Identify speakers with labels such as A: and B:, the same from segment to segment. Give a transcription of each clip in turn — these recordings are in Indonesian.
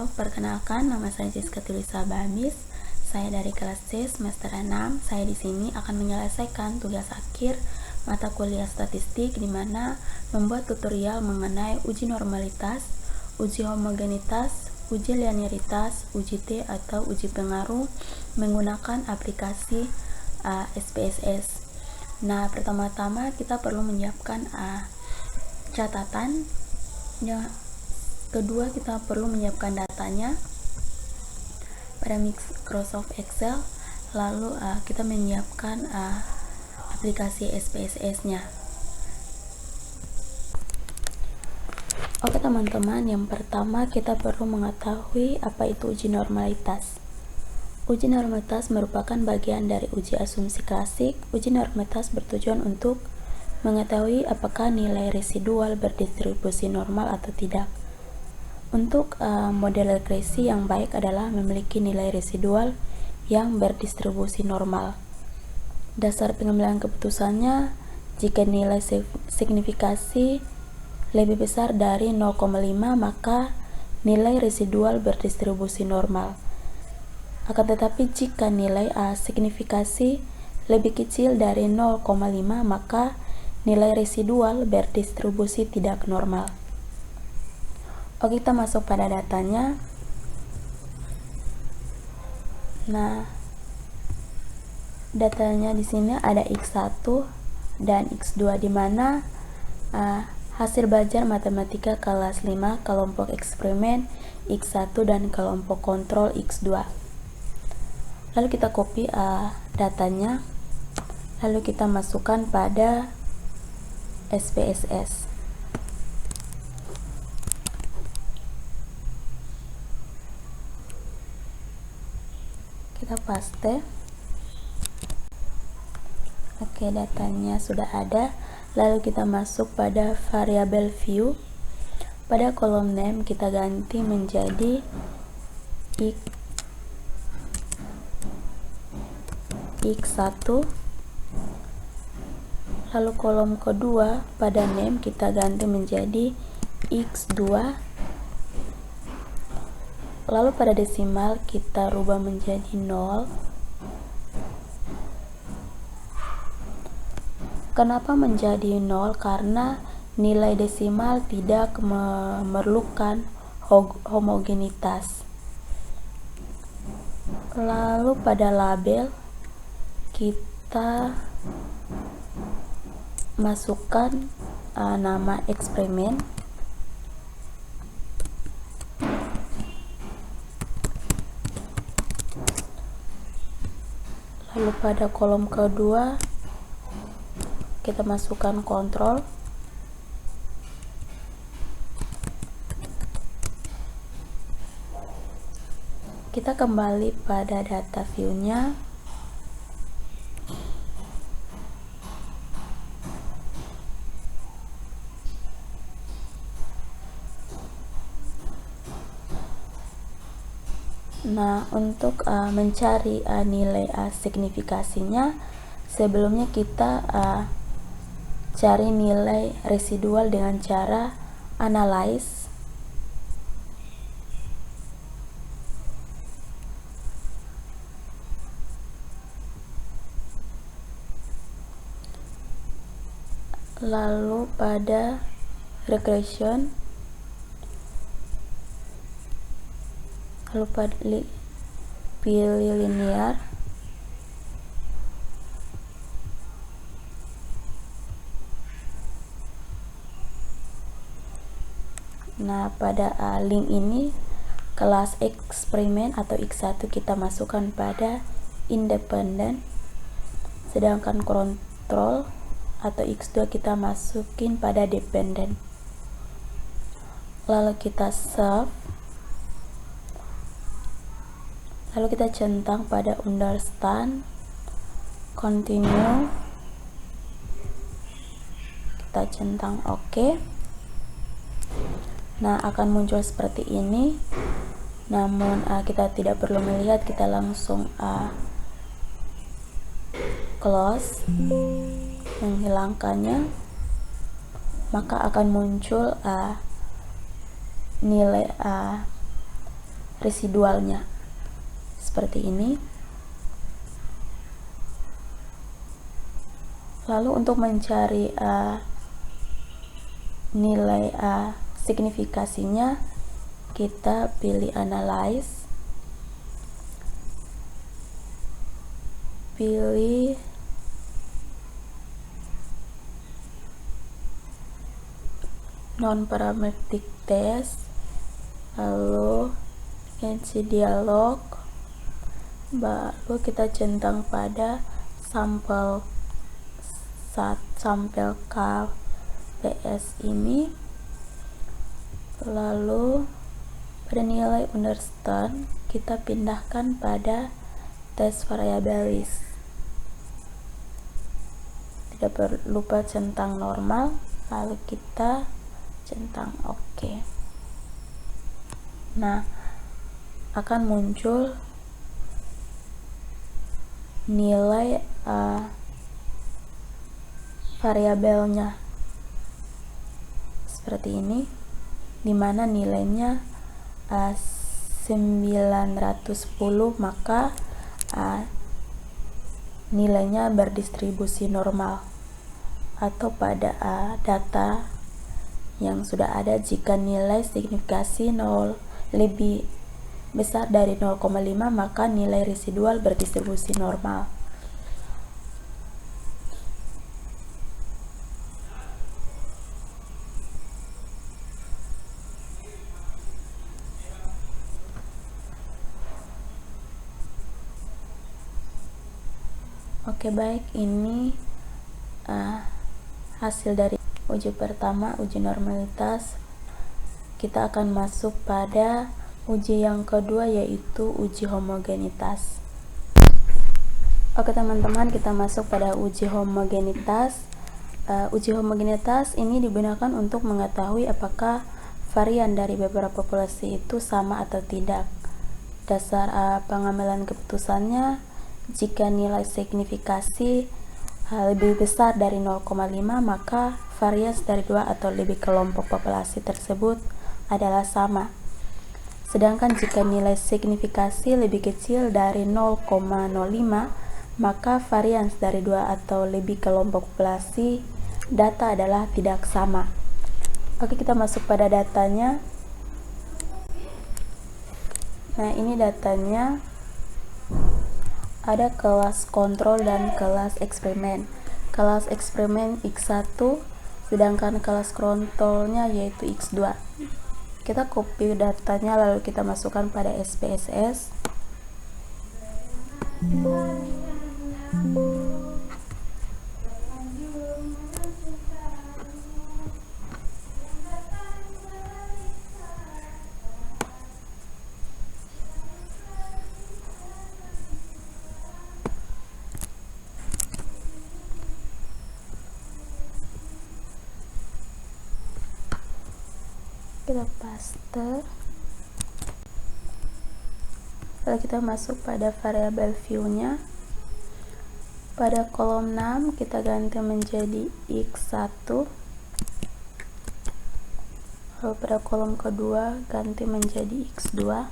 A: Halo, perkenalkan nama saya Jessica Tulisa Bamis. Saya dari kelas C semester 6. Saya di sini akan menyelesaikan tugas akhir mata kuliah statistik, di mana membuat tutorial mengenai uji normalitas, uji homogenitas, uji linearitas, uji T atau uji pengaruh menggunakan aplikasi SPSS. Nah, pertama-tama kita perlu menyiapkan catatan. Kedua, kita perlu menyiapkan datanya pada Microsoft Excel. Lalu kita menyiapkan aplikasi SPSS-nya. Oke teman-teman, yang pertama kita perlu mengetahui apa itu uji normalitas. Uji normalitas merupakan bagian dari uji asumsi klasik. Uji normalitas bertujuan untuk mengetahui apakah nilai residual berdistribusi normal atau tidak. Untuk model regresi yang baik adalah memiliki nilai residual yang berdistribusi normal. Dasar pengambilan keputusannya, jika nilai signifikasi lebih besar dari 0,5 maka nilai residual berdistribusi normal. Akan tetapi jika nilai signifikasi lebih kecil dari 0,5 maka nilai residual berdistribusi tidak normal. Oke, kita masuk pada datanya. Nah, datanya di sini ada X1 dan X2, di mana hasil belajar matematika kelas 5 kelompok eksperimen X1 dan kelompok kontrol X2. Lalu kita copy datanya, lalu kita masukkan pada SPSS. Kita paste. Oke, datanya sudah ada. Lalu kita masuk pada variabel view. Pada kolom name kita ganti menjadi X1. Lalu kolom kedua pada name kita ganti menjadi X2. Lalu pada desimal kita rubah menjadi 0. Kenapa menjadi 0? Karena nilai desimal tidak memerlukan homogenitas. Lalu pada label kita masukkan nama eksperimen. Lalu pada kolom kedua kita masukkan kontrol. Kita kembali pada data view-nya. Nah, untuk mencari nilai signifikasinya, sebelumnya kita cari nilai residual dengan cara analyze. Lalu pada regression, lalu pada pilih linear. Nah, pada link ini kelas eksperimen atau X1 kita masukkan pada independen, sedangkan kontrol atau X2 kita masukin pada dependen. Lalu kita save. Lalu kita centang pada understand, continue. Kita centang OK. Nah, akan muncul seperti ini. Namun kita tidak perlu melihat, kita langsung close, menghilangkannya. Maka akan muncul nilai residualnya seperti ini. Lalu untuk mencari nilai signifikasinya, kita pilih analyze, pilih non-parametric test, lalu NC dialog, baru kita centang pada sampel KPS ini. Lalu pada nilai understand kita pindahkan pada test variabilis. Tidak perlu lupa centang normal, lalu kita centang OK. Nah, akan muncul nilai variabelnya seperti ini, dimana nilainya 910, maka nilainya berdistribusi normal atau pada data yang sudah ada. Jika nilai signifikasi 0 lebih besar dari 0,5, maka nilai residual berdistribusi normal. Oke, baik, ini hasil dari uji pertama, uji normalitas. Kita akan masuk pada uji yang kedua, yaitu uji homogenitas. Oke teman-teman, kita masuk pada uji homogenitas. Uji homogenitas ini digunakan untuk mengetahui apakah varian dari beberapa populasi itu sama atau tidak. Dasar pengambilan keputusannya, jika nilai signifikasi lebih besar dari 0,5, maka varians dari dua atau lebih kelompok populasi tersebut adalah sama. Sedangkan jika nilai signifikasi lebih kecil dari 0,05, maka varians dari dua atau lebih kelompok populasi data adalah tidak sama. Oke, kita masuk pada datanya. Nah, ini datanya. Ada kelas kontrol dan kelas eksperimen. Kelas eksperimen X1, sedangkan kelas kontrolnya yaitu X2. Kita copy datanya lalu kita masukkan pada SPSS. Kita paste, lalu kita masuk pada variabel view-nya. Pada kolom 6 kita ganti menjadi X1, lalu pada kolom kedua ganti menjadi X2.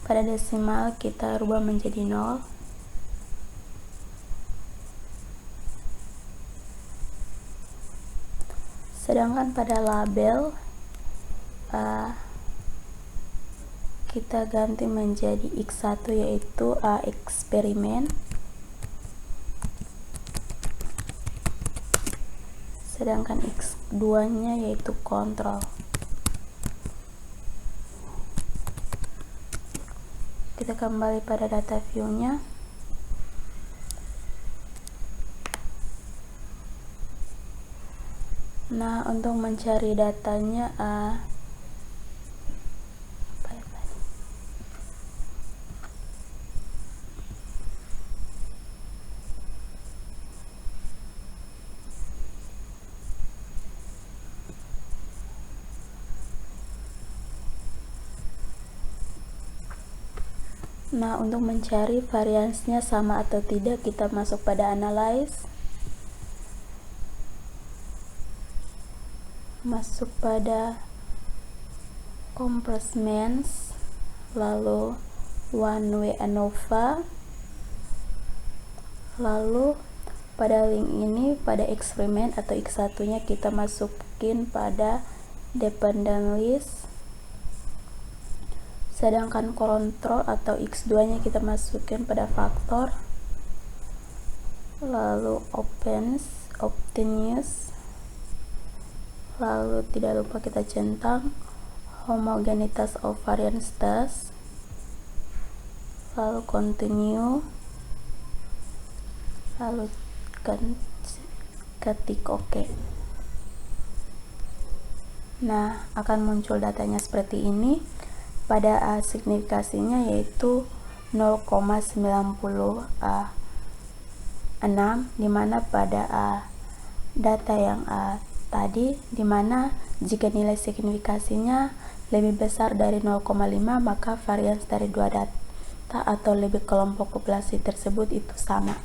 A: Pada desimal kita rubah menjadi 0. Sedangkan pada label kita ganti menjadi X1 yaitu eksperimen, sedangkan X2 nya yaitu kontrol. Kita kembali pada data view nya. Nah, untuk mencari datanya untuk mencari variansnya sama atau tidak, kita masuk pada analyze, masuk pada compressions, lalu one way ANOVA. Lalu pada link ini, pada eksperimen atau X1 nya kita masukin pada dependent list, sedangkan kontrol atau X2 nya kita masukin pada faktor. Lalu obtuse, lalu tidak lupa kita centang homogenitas of variance test, lalu continue, lalu ketik OK. Nah, akan muncul datanya seperti ini. Pada signifikasinya yaitu 0,96, dimana pada data yang tadi, dimana jika nilai signifikasinya lebih besar dari 0,5 maka varians dari dua data atau lebih kelompok populasi tersebut itu sama.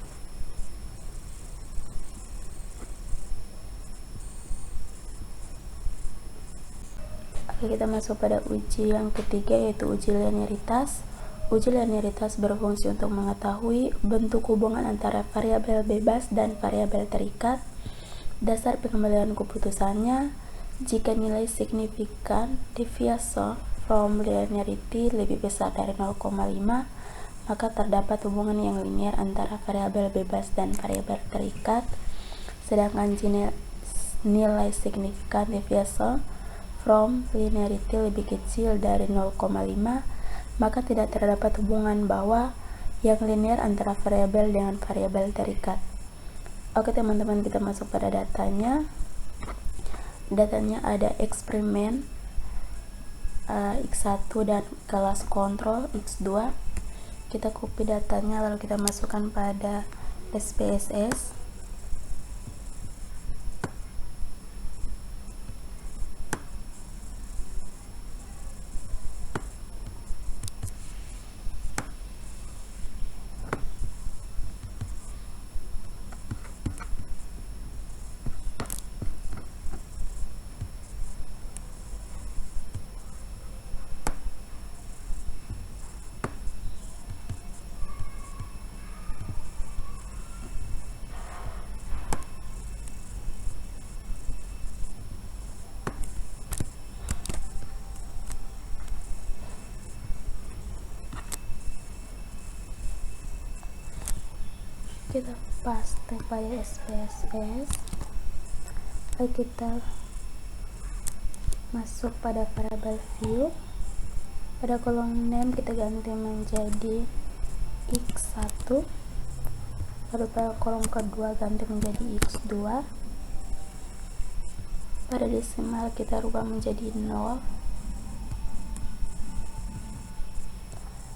A: Oke, kita masuk pada uji yang ketiga, yaitu uji linearitas. Uji linearitas berfungsi untuk mengetahui bentuk hubungan antara variabel bebas dan variabel terikat. Dasar pengembalian keputusannya, jika nilai signifikan deviation from linearity lebih besar dari 0,5, maka terdapat hubungan yang linear antara variabel bebas dan variabel terikat. Sedangkan nilai signifikan deviation from linearity lebih kecil dari 0,5, maka tidak terdapat hubungan bahwa yang linear antara variabel dengan variabel terikat. Oke teman-teman, kita masuk pada datanya. Datanya ada eksperimen X1 dan kelas kontrol X2. Kita copy datanya lalu kita masukkan pada SPSS. Kita paste pada SPSS, lalu kita masuk pada variable view. Pada kolom name kita ganti menjadi X1, lalu pada kolom kedua ganti menjadi X2. Pada desimal kita rubah menjadi 0,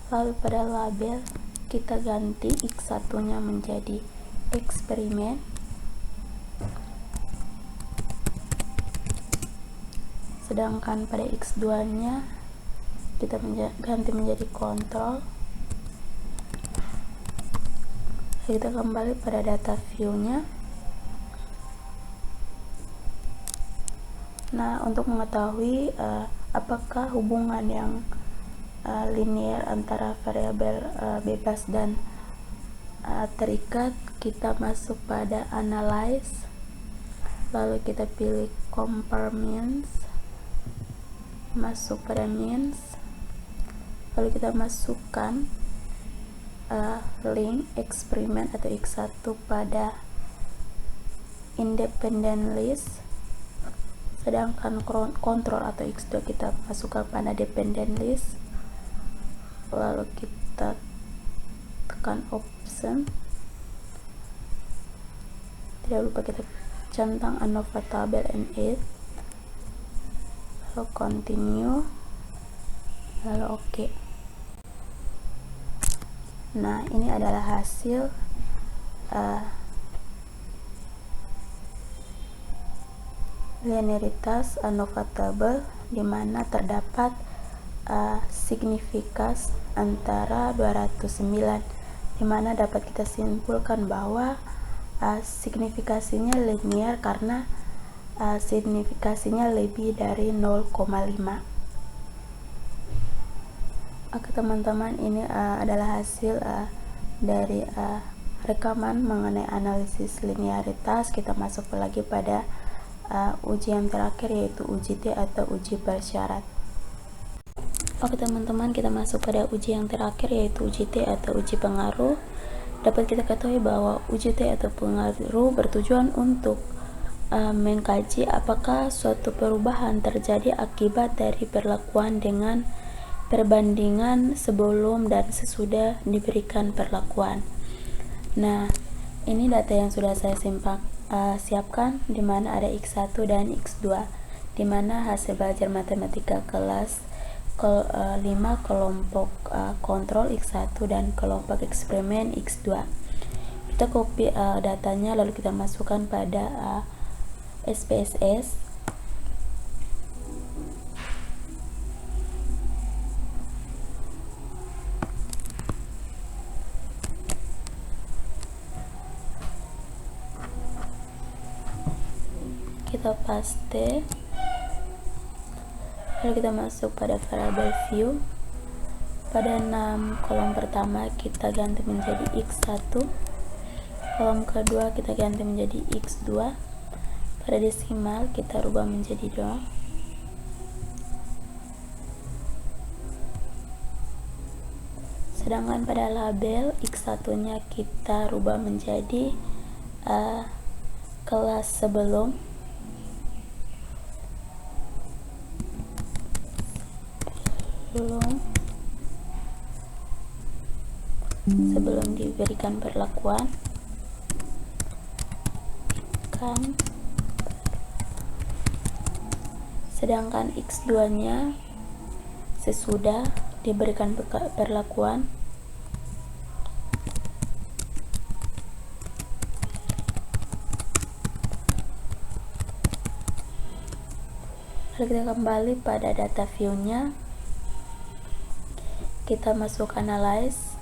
A: lalu pada label kita ganti X1 nya menjadi eksperimen, sedangkan pada X2 nya kita ganti menjadi kontrol. Kita kembali pada data view nya. Nah, untuk mengetahui apakah hubungan yang linear antara variabel bebas dan terikat, kita masuk pada analyze, lalu kita pilih compare means, masuk pada means, lalu kita masukkan link eksperimen atau X1 pada independent list, sedangkan kontrol atau X2 kita masukkan pada dependent list. Lalu kita tekan option, tidak lupa kita centang ANOVA table and add, lalu continue, lalu OK. Nah, ini adalah hasil linearitas ANOVA table, di mana terdapat signifikas antara 209, di mana dapat kita simpulkan bahwa signifikasinya linear karena signifikasinya lebih dari 0,5. Oke teman-teman, ini adalah hasil dari rekaman mengenai analisis linearitas. Kita masuk lagi pada uji yang terakhir, yaitu uji T atau uji bersyarat. Oke teman-teman, kita masuk pada uji yang terakhir, yaitu uji T atau uji pengaruh. Dapat kita ketahui bahwa uji T atau pengaruh bertujuan untuk mengkaji apakah suatu perubahan terjadi akibat dari perlakuan dengan perbandingan sebelum dan sesudah diberikan perlakuan. Nah, ini data yang sudah saya siapkan, di mana ada X1 dan X2, di mana hasil belajar matematika kelas 5 kelompok kontrol X1 dan kelompok eksperimen X2. Kita copy datanya lalu kita masukkan pada SPSS. Kita paste, lalu kita masuk pada variable view. Pada 6 kolom pertama kita ganti menjadi X1, kolom kedua kita ganti menjadi X2, pada desimal kita rubah menjadi 2, sedangkan pada label X1 nya kita rubah menjadi kelas sebelum, sebelum diberikan perlakuan, sedangkan X2 nya sesudah diberikan perlakuan. Lalu kita kembali pada data view nya, kita masuk analyze,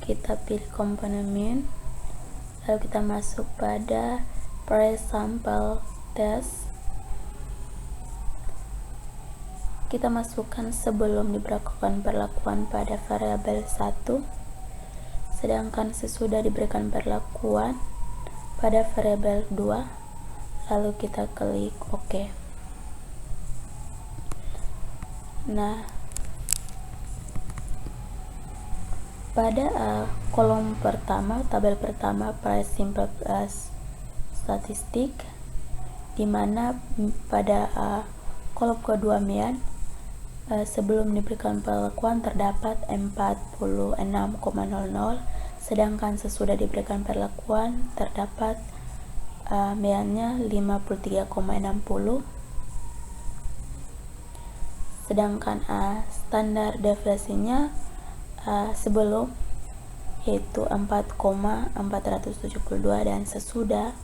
A: kita pilih komponen min, lalu kita masuk pada pre-sample test, kita masukkan sebelum diberlakukan perlakuan pada variabel 1, sedangkan sesudah diberikan perlakuan pada variabel 2, lalu kita klik OK. Nah, pada kolom pertama, tabel pertama price simple statistik, dimana pada kolom kedua median sebelum diberikan perlakuan terdapat 46,00, sedangkan sesudah diberikan perlakuan terdapat mediannya 53,60, sedangkan standar deviasinya sebelum yaitu 4,472 dan sesudah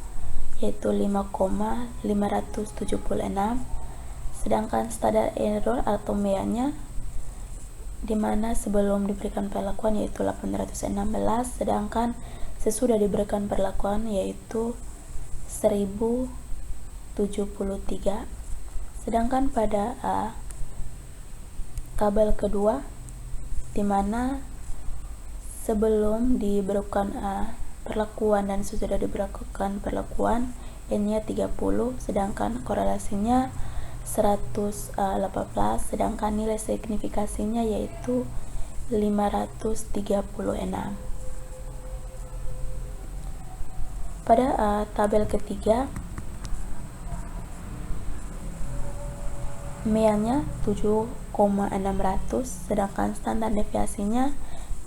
A: yaitu 5,576, sedangkan standar error atau mediannya dimana sebelum diberikan perlakuan yaitu 816, sedangkan sesudah diberikan perlakuan yaitu 1073. Sedangkan pada tabel kedua, dimana sebelum diberikan perlakuan dan sudah diberlakukan perlakuan N-nya 30, sedangkan korelasinya 118, sedangkan nilai signifikasinya yaitu 536. Pada tabel ketiga, mediannya 7,600, sedangkan standar deviasinya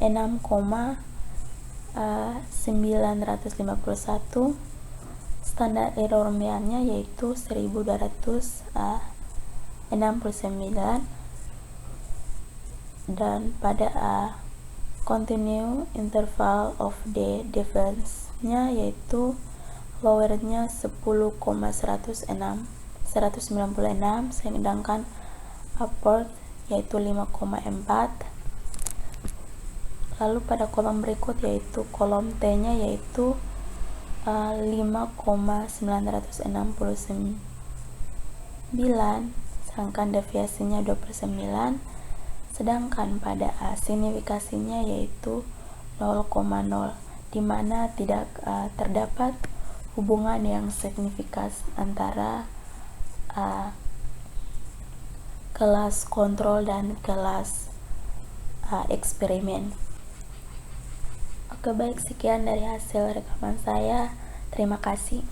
A: 6,951, standar error mediannya yaitu 1269, dan pada continue interval of the difference-nya yaitu lower-nya 10,196, sedangkan upward yaitu 5,4. Lalu pada kolom berikut yaitu kolom T-nya yaitu 5,969, sedangkan deviasinya 29, sedangkan pada A signifikasinya yaitu 0,0, di mana tidak terdapat hubungan yang signifikan antara kelas kontrol dan kelas eksperimen. Oke, baik, sekian dari hasil rekaman saya. Terima kasih.